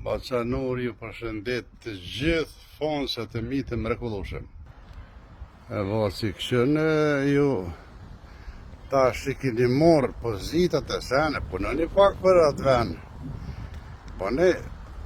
Bacanur ju përshëndet të gjithë fonset e mi të mrekullueshëm. E si këshën ju tash i keni morë pozitat e sene, punoni pak për atë vend. Po ne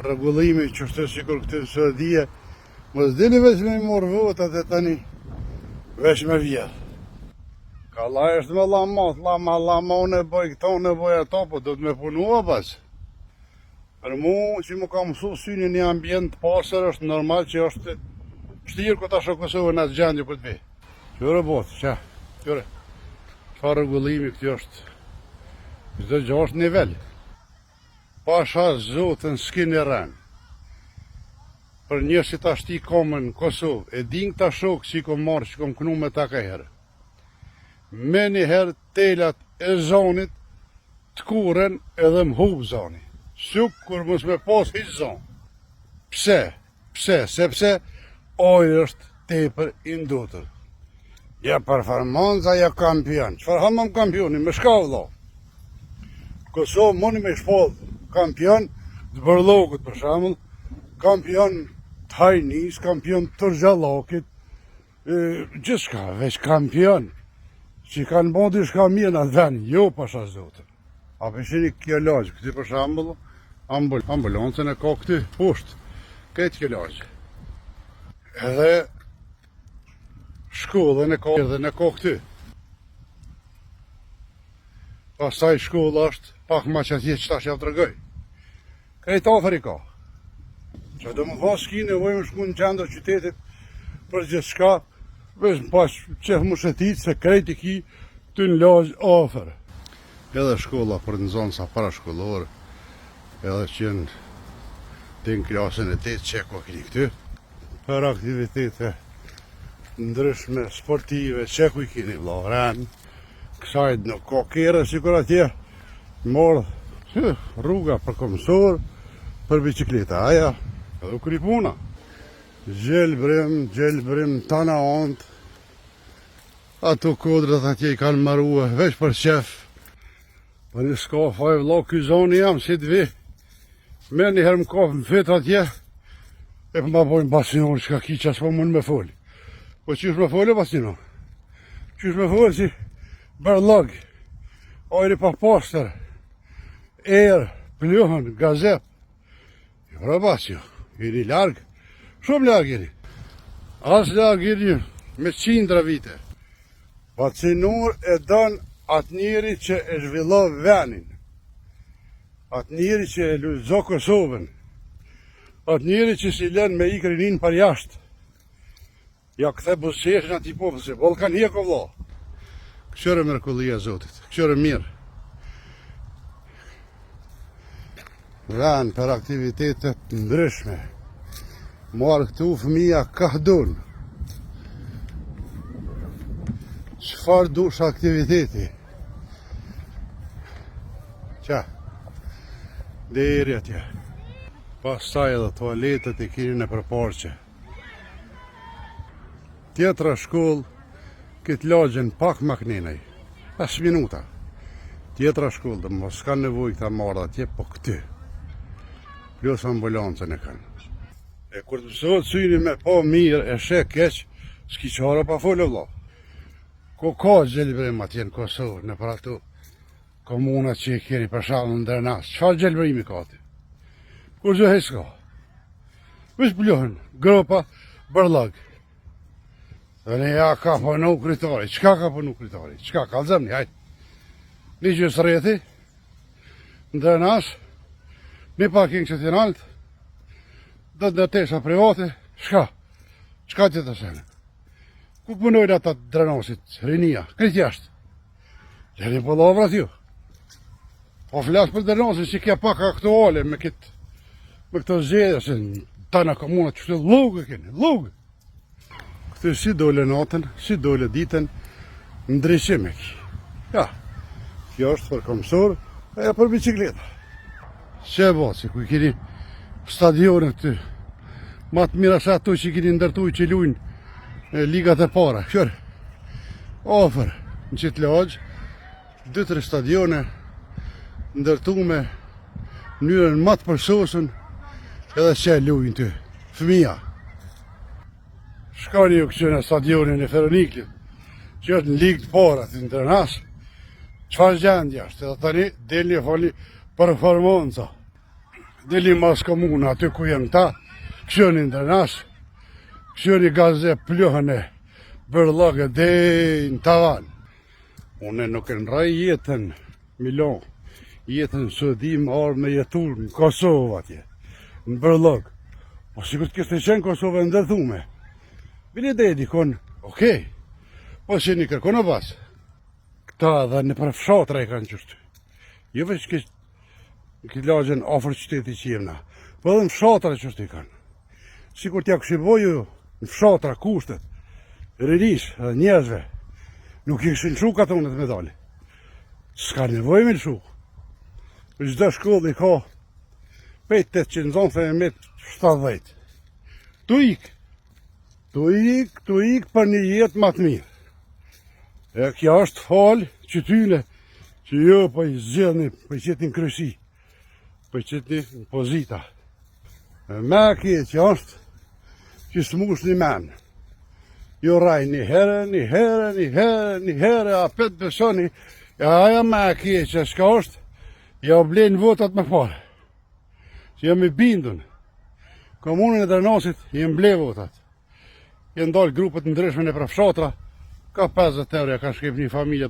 rregullimi që është sikur këtë në Suedia, mos dini veç me morë votat e tani veç me vjetë. Ka la është me lama unë e bëj këto, unë e bëj ato, po do të me punua pas. Për mu që mu ka mësu syni një ambient pasër është normal që është shtirë këta shë Kosovë në atë gjendje këtë vi. Qëre botë, që? Qëre. Qa rregullimi këtë është. Këtë gjë është nivel. Pasha zotën s'ki një rënë. Për një si ta shti komën në Kosovë, e din këta shokë që i kom marë që kom kënu me ta ka herë. Me një herë telat e zonit të kuren edhe më hubë zoni. Shuk kur mos me pas hiç zonë. Pse? Sepse ojë është tepër i ndotër. Ja performanca, ja kampion. Çfarë hamam kampioni? Me shka vëlla. Kosovë mundi me shpall kampion të bërllogët për shembull, kampion të hajnis, kampion të rgjallakit, gjithçka, veç kampion. Që kanë bën diçka mirë në atë vend, jo pasha zotën. A përshini kjo lagjë, këti për shambull, ambulancën e ka këti poshtë, këtë kjo lagjë. Edhe shkollën e ka këti. Pastaj shkolla është pak ma që atje që ta që të rëgëj. Këtë afer i ka. Që do më thasë s'ki nevoj më shku në qendër qytetit për gjithë shka, vesh më pas qef më shëtit se këtë i ki të në lagjë afer. Edhe shkolla për në zonë sa parashkollore, edhe që në klasën e 8 që ko kini këty, për aktivitete ndryshme sportive që ku i kini vloren, kësajt nuk ka kere si kur atje, morë rruga për komësor, për bicikleta aja, edhe u kri puna. Gjelbrim, tana ontë, ato kodrët atje i kanë marrua veç për qef. Për një s'ka faj vla, ky zoni jam si të vi. Me njëherë më kafë në fetë atje, e për ma bojnë basinor, që ka ki që asë po mund me foli. Po qysh me foli basinor? Qysh me foli si bërlog, ajri pa pastër, erë, pljohën, gazep. Jora basjo, jeni largë, shumë largë jeni. As largë jeni me qindra vite. Basinor e dënë atë njeri që e zhvillo venin, atë njeri që e luzzo Kosovën, atë njeri që si len me i krinin për jashtë, ja këthe buseshën ati popë, se Balkan hjeko vla. Këshore mërkullia Zotit, këshore mirë. Ven për aktivitetet ndryshme, marë këtu fëmija ka donë. Qëfar dush aktiviteti? Qa? Deri atje. Pastaj edhe toaletet i kini në përporqe. Tjetra shkoll, këtë lagjen pak makninaj. 5 minuta. Tjetra shkoll, dhe mos kanë nevoj këta marrë atje, po këty. Plus ambulancën e kanë. E kur të mësot syni me po mirë e shek keq, s'ki qara pa folë vla. Ko ka gjelbrim atje në Kosovë, në për ato komunat që i keni për shalën në Drenas. Qëfar gjelbrimi ka ati? Kur gjë hej s'ka? Vësh pljohën, gropa, bërlag. Dhe ne ja ka përnu kritari. Qka ka përnu kritari? Qka ka lëzëmni, hajtë. Një gjësë reti, në Drenas, një parking që t'jen altë, dhe në tesha private, shka? Qka të të sene? Ku punojnë ata Drenosit, rinia, këtë jashtë? Gjeni po lavrat ju. Po flasë për Drenosit që kja pak aktuale me këto zjedhe, se në tana komunat që të lugë keni, lugë. Këtë si dole natën, si dole ditën, ndryshime ki. Ja, kjo është për komësor, e për bicikleta. Se bo, se ku i keni stadionet të, ma të mira sa ato që i keni ndërtuj që lujnë ligat e para, kjore, ofër në qitë lagjë, 2-3 stadione, ndërtu me mënyrën matë përsosën, Edhe që lujnë ty, fëmija. Shkoni ju kësë në stadionin e Feroniklit, që është në ligë të para të Ndërnas. Çfarë gjendje është, edhe tani deli foli performanca. Deli mas komuna aty ku jenë ta, kësë në Ndërnas, kësë në gaze plëhën e bërlëgë dhe në tavan. Une nuk e nëraj jetën Milon, jetën së dim arë me jetur në Kosovë atje, në bërlëgë. Po sikur të kështë qenë Kosovë e ndërthume. Bini dhe dikon, okej, po që një kërkon o basë. Këta dhe në për fshatra e kanë qërtë. Jo veç këtë lagjen afer qyteti që jemna, po edhe në fshatra qërtë i kanë. Sikur t'ja kështë i boju në fshatra kushtet, rinis dhe njerëzve, nuk i kështë në shuk atonet medali. S'ka nevoj me në shuk. Për gjitha shkollë i ka 5-800 zonë dhe me 70. Tu ik për një jetë matë mirë. E kja është falë që tyne që jo për i zjedhni, për i qëtë në krysi, për i qëtë në pozita. Me kje që është që s'mush një menë. Jo raj një herë, a petë besoni, e aja me kje që s'ka është, ja blenë votat me parë. Që jam i bindun. Komunën e Drenosit jem ble votat. Jem dalë grupët ndryshme në prafshatra, ka 50 euro, ka shkep një familje,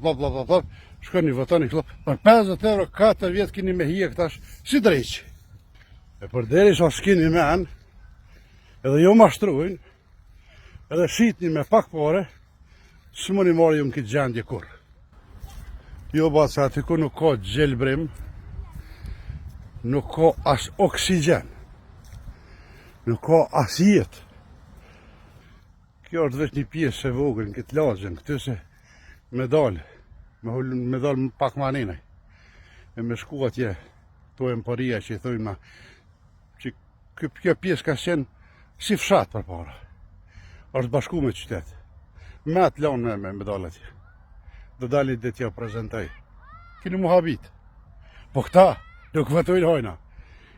shkën një votoni, për 50 euro 4 vjetë kini me hije këtash, si dreqë. E për deri sa s'kini me anë, edhe jo mashtrujnë, edhe shqitni me pak pare, së më një marë ju në këtë gjendje kur. Jo ba që aty ku nuk ka gjelbrim, nuk ka as oksigen, nuk ka as jetë. Kjo është veç një pjesë e vogël në këtë lagjen, këtë se me dalë më pak ma nenaj. E me shku atje, to e më paria që i thujma, që kjo pjesë ka qenë si fshat për para. është bashku me qytet. Me atë lanë me dalë atje. Dhe dalit dhe t'ja prezentoj. Kini mu habit. Po këta nuk votojnë hojna.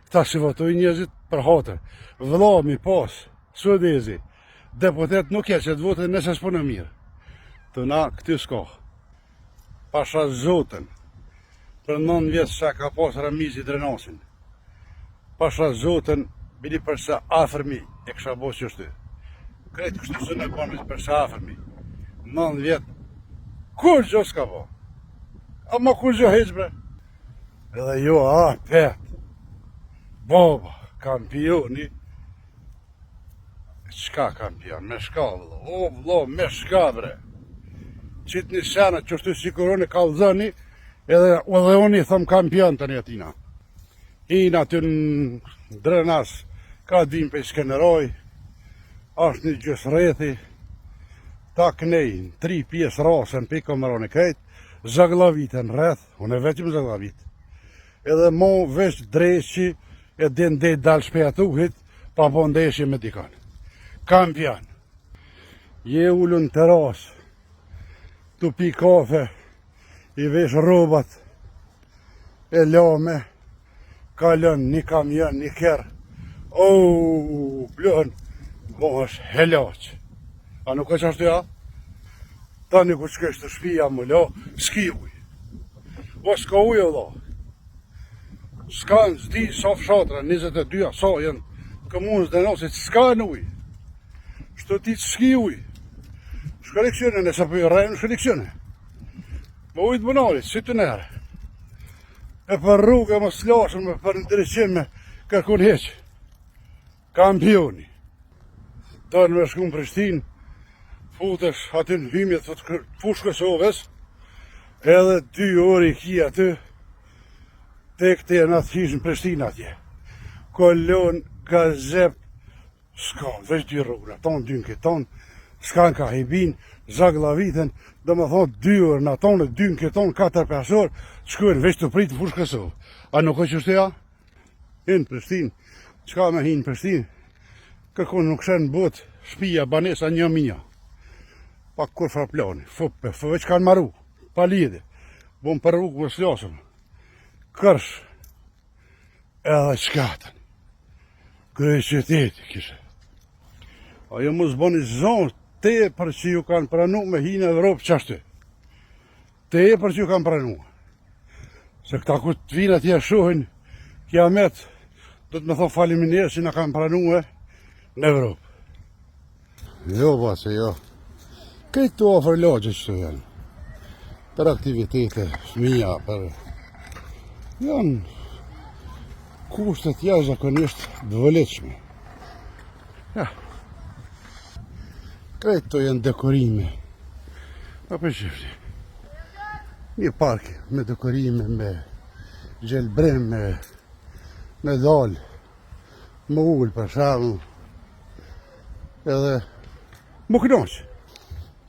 Këta si votojnë njëzit për hatër. Vëlla mi pas, suedezi, deputet nuk e që të votojnë nëse s'po në mirë. Të na këty s'ka. Pasha zotën, për 9 vjetë sa ka pas Ramizi Drenasin. Pasha zotën, bili përsa afërmi e kësha bo që shty. Kretë kështu së në konës përsa afërmi. 9 vjetë, kur gjo s'ka bo? Ama kur gjo heq bre? Edhe jo, petë. Baba, kampioni. Qka kampion? Me shka, vëllo. O, vëllo, me shka, bre. Qitë një sena që shtu si kuroni kalëzëni, edhe unë i thëmë kampion të një atina. Hina të në Drenas, ka dim për i skeneroj, është një gjësë rethi, ta kënej, 3 pjesë rasën për i kameroni krejt, zaglavitën rreth, unë e veqim zaglavit. Edhe mo veç dreqi, e din dhe dalë shpejatuhit, pa po ndeshje me dikon. Kampion. Je ullën të rasë, tu pi kafe, i vesh robat, e lame, kalën një kamion, një kërë, plën, bo është helaq. A nuk është ashtu ja? Ta një ku qëkesh të shpia më lo, s'ki uj. O s'ka uj o lo. S'ka në zdi sa fshatra, 22, sa jenë komunës dhe nosit, s'ka në uj. Shto ti s'ki uj. Shka lekcione, nëse për i rajnë, shka lekcione. Më ujtë bënarit, si të nere. E për rrugë, më slashën, me për ndryqim, me kërkun heqë. Kampioni. Ta në me shku në Prishtinë, futesh aty në hymjet të fushë Kosovës, edhe 2 orë i ki aty, tek të jenë atë hishë në Prishtinë atje. Kolon, gazep, s'ka, veç 2 rrugë, tonë dynke, tonë, s'kan ka hibin, zaglaviten, dhe më thonë 2 orë, në tonë, dynke, tonë, 4-5 orë, shkujnë veç të pritë në fushë Kosovë. A nuk është qështu ja? Hinë Prishtinë, qka me hinë Prishtinë? Kërkon nuk shenë botë, shpia, banesa, 1.000. Pa kur fa plani, fupe, veç kanë maru, pa lidhe. Bon për rrugë më slasëm. Kërsh, edhe qkatën. kryeqyteti kishe. Ajo mos bëni zonë te për që ju kanë pranu me hinë Evropë qashtu. Te për që ju kanë pranu. Se këta ku të vinë atje shohin kiamet, do të me thonë faleminderit që na kanë pranuar në Evropë. Jo, base, jo. Këtë të ofër logje që të janë. Për aktivitete, fëmija, për... Janë kushtet jashtëzakonisht dëvëlletshme. Ja. Këtë të janë dekorime. A për shifri. Një park me dekorime, me gjelbrem, me dalë, më ullë për shamu, edhe më kënoqë.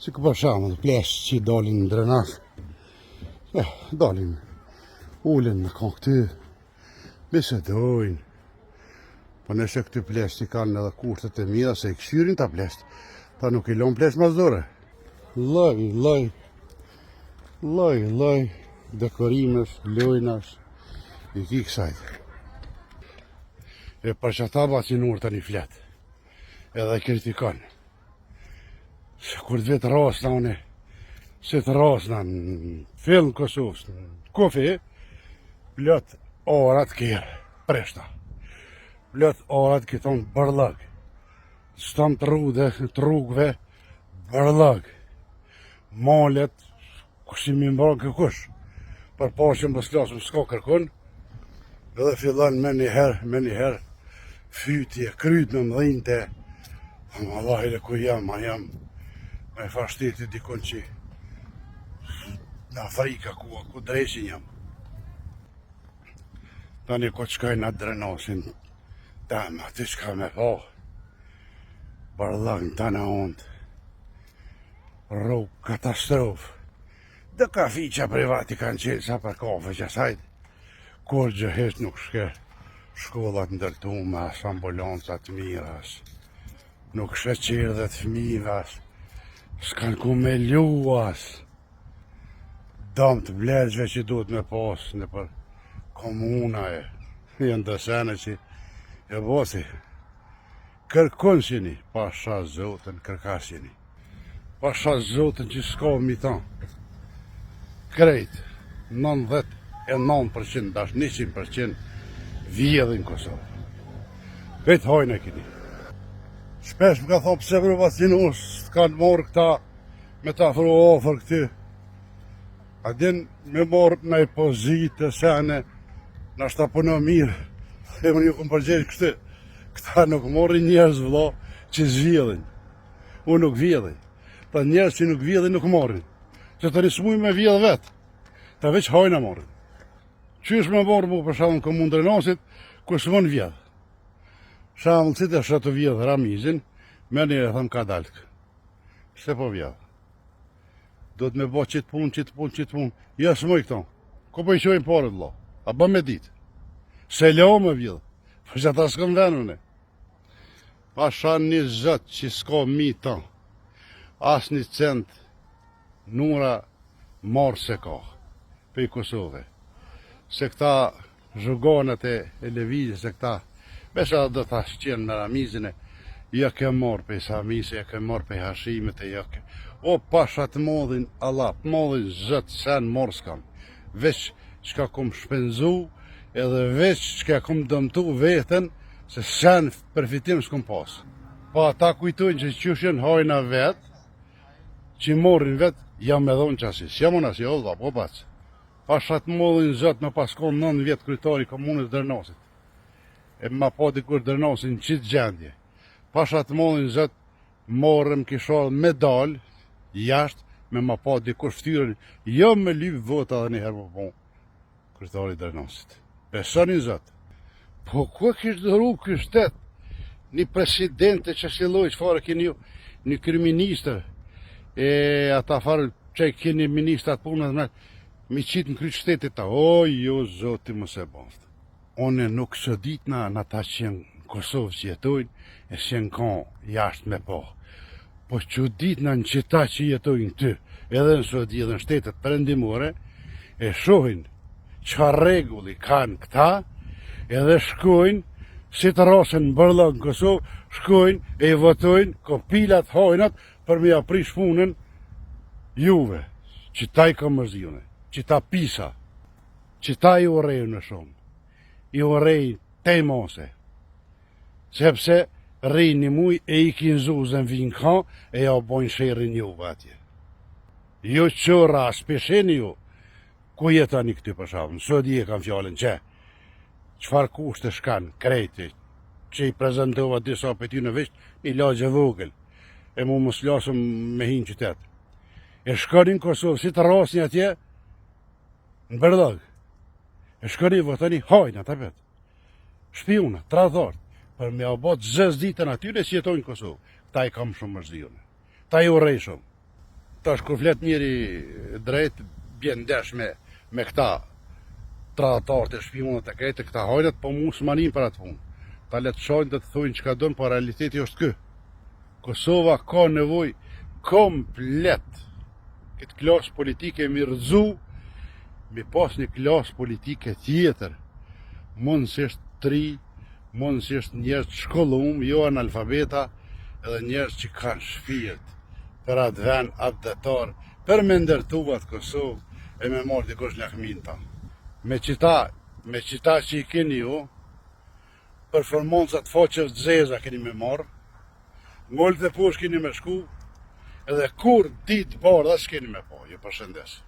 Si ku për shamu, dhe pleshë që dalin në drenash. Ja, dalin, ullin në kanë këty, bisedojnë. Po nëse këty pleshë që kanë edhe kushtet e mira, se i këshyrin ta pleshë, ta nuk i lon pleshë mazdore. Loj, dekorimesh, lojnash, i ki kësajt. E për që ta bacinur të një fletë, edhe kritikon. Se kur të vetë rasna une, se të rasna në fillë në Kosovës, në kofi, plët orat kjerë, preshta. Plët orat këton bërlëg. Stam të rrugve, bërlëg. Malet, kushtim i mbron këkush, për pashim për slasëm s'ka kërkun, edhe fillan me njëherë, fytje, kryt me mdhinte, Allah ile ku jam, a jam me fashteti dikon që në Afrika ku dreshin jam. Tani ko qkaj në drenasin, dama, ti qka me po, bërlëg në të në ondë, rrugë katastrofë. Dhe kafiqa privati kanë qenë sa për kafe që sajtë, kur gjëhet nuk shke shkollat ndërtume, as ambulancat miras, nuk shke qirë të fëmijës, s'kanë ku me luas, dam të blegjve që duhet me pasë në për komuna e, janë të sene që e bosi, kërkun qeni, pasha zotën kërkas qeni, pasha zotën që s'ka mi tanë. Krejt, 99% dash 100% vjedhin Kosovë. Këtë hojnë e kini. Shpesh më ka thonë pëse për vacinus kanë morë këta me ta afru ofër këty. A din me morë në i pozitë, sene, në ashta punë mirë. E më një këmë përgjesh kështë. Këta nuk morë njerëz vëlla që zvidhin. Unë nuk vjedhin. Ta njerëz që nuk vjedhin nuk morën. Se të nismuj me vjedh vetë, ta veç hajna morën. Qysh me morë mu për shamë në komunë Drenasit, ku s'mon vjedh. Shamë cite është të vjedh Ramizin, me një e thëmë ka dalkë. Se po vjedh. Do të me bo qitë punë. Ja s'moj këto. Ko po i qojnë parët lo? A bë me ditë. Se leo me vjedh. Për që ta s'këm venune. Pa shanë një zëtë që s'ka mi ta. As një cent nura marë se ka, pe i Kosove. Se këta zhugonët e levizje, se këta, besha dhe ta shqenë në Ramizine, ja ke marë pe i Samise, ja ke marë pe i Hashimet, ja ke... O, pasha të modhin Allah, modhin zëtë sen marë s'kam. Veç që ka kom shpenzu, edhe veç që ka kom dëmtu vetën, se sen përfitim s'kom pasë. Pa ta kujtojnë që qëshën hajna vetë, që morin vetë, jam me dhonë qasi, s'jam unë asë, jo, po pacë. Pasha të modhin zëtë me paskon 9 vjetë kryetari komunës Drenasit. E ma pa dikur Drenasin në qitë gjendje. Pasha të modhin zëtë, morëm kisha medal, jashtë, me ma pa dikur ftyrën, jo me lypë vota dhe njëherë më po, kryetari Drenasit. Besoni zëtë. Po, ku kishtë dhëru kështet? Një presidente që si lojë që farë keni ju, një kryeministër, e ata farë që i keni ministrat punët me, mi qitë në kryqë shtetit ta, o, jo, zoti më se baftë. One nuk së ditë në ta që në Kosovë që jetojnë, e që në kanë jashtë me po. Po që ditë në qita që jetojnë ty, edhe në Sodi edhe në shtetet perëndimore, e shohin që regulli kanë këta, edhe shkojnë si të rasen në bërlëg në Kosovë, shkojnë e votojnë kopilat hojnat për me aprish punën juve, që ta i këmërzjune, që ta pisa, që ta i urejnë në shumë, i urejnë te mose, sepse rrinë një muj e i kinzuzën vinë ka e ja bojnë shërin juve atje. Jo qëra, spesheni ju, ku jetani këty për shavën, sot i e kam fjallën që, qfar kushte shkan, krejti, që i prezentova disa për ty në visht, një lagje vogël, e mu mos lasëm me hinë qytet. E shkonin Kosovë, si të rasni atje, në bërlëg, e shkonin votani hajnë ata vetë, shpiuna, tradhart, për me abot zës ditën atyre si jetojnë Kosovë, ta i kam shumë mërzijone, ta i urej shumë. Ta shkur flet njëri drejt, bjen ndesh me këta tradhtarët e shpiunat e krejtë, këta hajnët, po mu s'manin për atë punë. Ta letë shajnë dhe të thujnë që ka dënë, po realiteti është kë. Kosova ka nevoj komplet këtë klasë politike mirëzu, mi pas një klasë politike tjetër, mundësisht tri, mundësisht njerëz të shkollum, jo analfabeta, edhe njerëz që kanë shpirt për atë ven, atë detar, për me ndërtu atë Kosovë e me marrë dikush lakmin ta. Me qita që i keni ju, performancat faqës të zeza keni me marrë, ngollët e posh keni me shku, edhe kur ditë bardha s'keni me po, ju përshëndes.